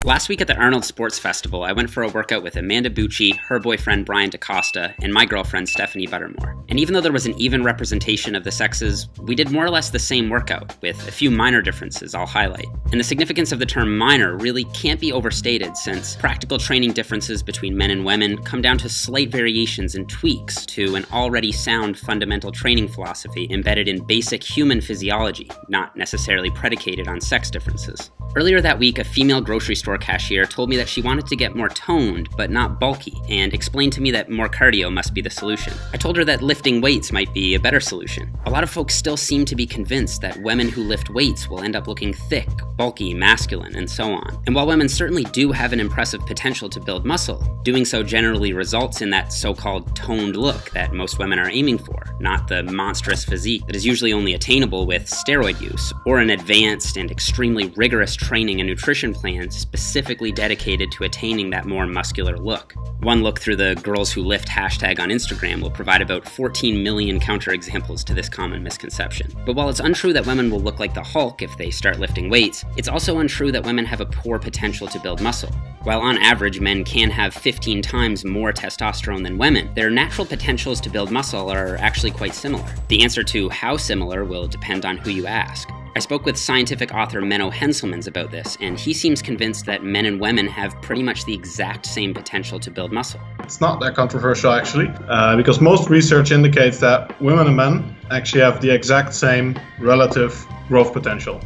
Last week at the Arnold Sports Festival, I went for a workout with Amanda Bucci, her boyfriend Brian DaCosta, and my girlfriend Stephanie Buttermore. And even though there was an even representation of the sexes, we did more or less the same workout, with a few minor differences I'll highlight. And the significance of the term minor really can't be overstated, since practical training differences between men and women come down to slight variations and tweaks to an already sound fundamental training philosophy embedded in basic human physiology, not necessarily predicated on sex differences. Earlier that week, a female grocery store cashier told me that she wanted to get more toned, but not bulky, and explained to me that more cardio must be the solution. I told her that lifting weights might be a better solution. A lot of folks still seem to be convinced that women who lift weights will end up looking thick, bulky, masculine, and so on. And while women certainly do have an impressive potential to build muscle, doing so generally results in that so-called toned look that most women are aiming for, not the monstrous physique that is usually only attainable with steroid use, or an advanced and extremely rigorous training and nutrition plan specifically dedicated to attaining that more muscular look. One look through the Girls Who Lift hashtag on Instagram will provide about 14 million counterexamples to this common misconception. But while it's untrue that women will look like the Hulk if they start lifting weights, it's also untrue that women have a poor potential to build muscle. While on average men can have 15 times more testosterone than women, their natural potentials to build muscle are actually quite similar. The answer to how similar will depend on who you ask. I spoke with scientific author Menno Henselmans about this, and he seems convinced that men and women have pretty much the exact same potential to build muscle. It's not that controversial actually, because most research indicates that women and men actually have the exact same relative growth potential.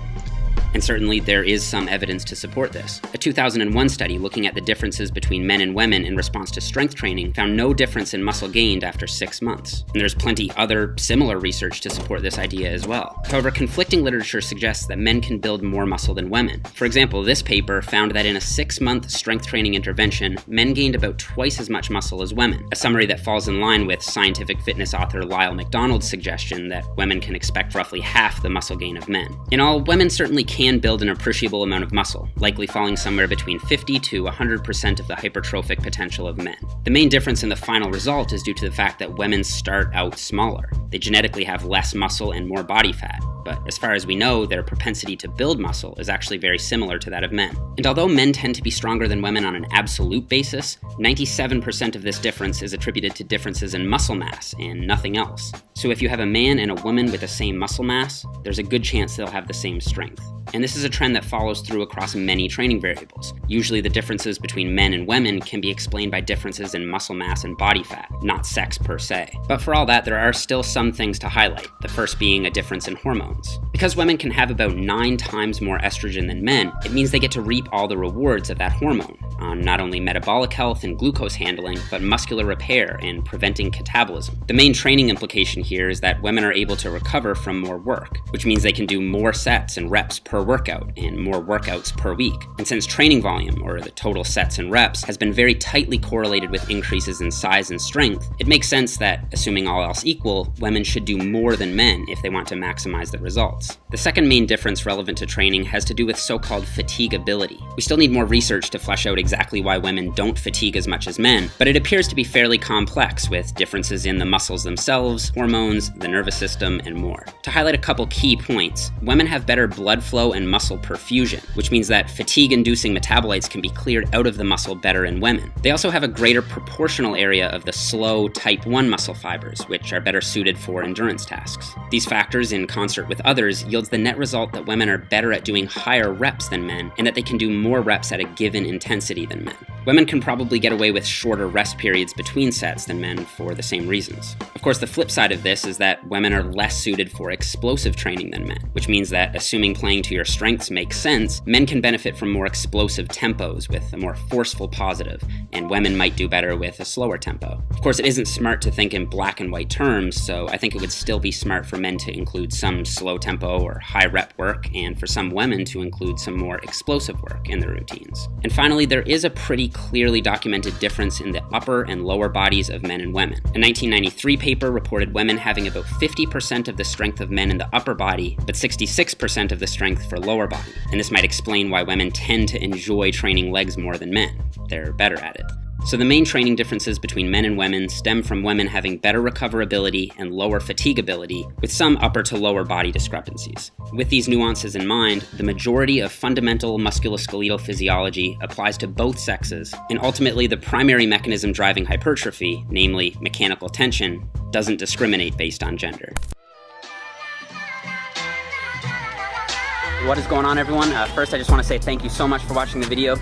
And certainly there is some evidence to support this. A 2001 study looking at the differences between men and women in response to strength training found no difference in muscle gained after 6 months. And there's plenty other similar research to support this idea as well. However, conflicting literature suggests that men can build more muscle than women. For example, this paper found that in a 6-month strength training intervention, men gained about twice as much muscle as women, a summary that falls in line with scientific fitness author Lyle McDonald's suggestion that women can expect roughly half the muscle gain of men. In all, women certainly can build an appreciable amount of muscle, likely falling somewhere between 50 to 100% of the hypertrophic potential of men. The main difference in the final result is due to the fact that women start out smaller. They genetically have less muscle and more body fat, but as far as we know, their propensity to build muscle is actually very similar to that of men. And although men tend to be stronger than women on an absolute basis, 97% of this difference is attributed to differences in muscle mass and nothing else. So if you have a man and a woman with the same muscle mass, there's a good chance they'll have the same strength. And this is a trend that follows through across many training variables. Usually the differences between men and women can be explained by differences in muscle mass and body fat, not sex per se. But for all that, there are still some things to highlight, the first being a difference in hormones. Because women can have about 9 times more estrogen than men, it means they get to reap all the rewards of that hormone, on not only metabolic health and glucose handling, but muscular repair and preventing catabolism. The main training implication here is that women are able to recover from more work, which means they can do more sets and reps per workout and more workouts per week. And since training volume, or the total sets and reps, has been very tightly correlated with increases in size and strength, it makes sense that, assuming all else equal, women should do more than men if they want to maximize the results. The second main difference relevant to training has to do with so-called fatigability. We still need more research to flesh out exactly why women don't fatigue as much as men, but it appears to be fairly complex, with differences in the muscles themselves, hormones, the nervous system, and more. To highlight a couple key points, women have better blood flow and muscle perfusion, which means that fatigue-inducing metabolites can be cleared out of the muscle better in women. They also have a greater proportional area of the slow type 1 muscle fibers, which are better suited for endurance tasks. These factors, in concert with others, yields the net result that women are better at doing higher reps than men, and that they can do more reps at a given intensity than men. Women can probably get away with shorter rest periods between sets than men for the same reasons. Of course, the flip side of this is that women are less suited for explosive training than men, which means that, assuming playing to your strengths makes sense, men can benefit from more explosive tempos with a more forceful positive, and women might do better with a slower tempo. Of course, it isn't smart to think in black and white terms, so I think it would still be smart for men to include some slow tempo or high rep work, and for some women to include some more explosive work in their routines. And finally, there is a pretty clearly documented difference in the upper and lower bodies of men and women. A 1993 paper reported women having about 50% of the strength of men in the upper body, but 66% of the strength for lower body. And this might explain why women tend to enjoy training legs more than men. They're better at it. So the main training differences between men and women stem from women having better recoverability and lower fatigability, with some upper to lower body discrepancies. With these nuances in mind, the majority of fundamental musculoskeletal physiology applies to both sexes, and ultimately the primary mechanism driving hypertrophy, namely mechanical tension, doesn't discriminate based on gender. What is going on, everyone? First, I just want to say thank you so much for watching the video.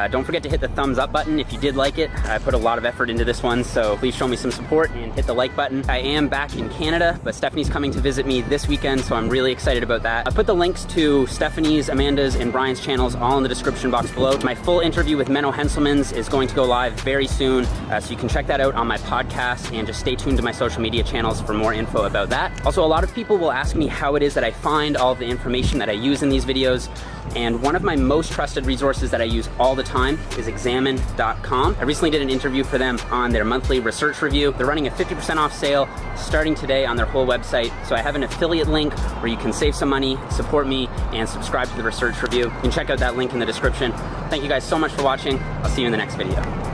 Don't forget to hit the thumbs up button if you did like it. I put a lot of effort into this one, so please show me some support and hit the like button. I am back in Canada, but Stephanie's coming to visit me this weekend, so I'm really excited about that. I put the links to Stephanie's, Amanda's, and Brian's channels all in the description box below. My full interview with Menno Henselmans is going to go live very soon, so you can check that out on my podcast, and just stay tuned to my social media channels for more info about that. Also, a lot of people will ask me how it is that I find all of the information that I use in these videos, and one of my most trusted resources that I use all the time is Examine.com. I recently did an interview for them on their monthly research review. They're running a 50% off sale starting today on their whole website. So I have an affiliate link where you can save some money, support me, and subscribe to the research review. You can check out that link in the description. Thank you guys so much for watching. I'll see you in the next video.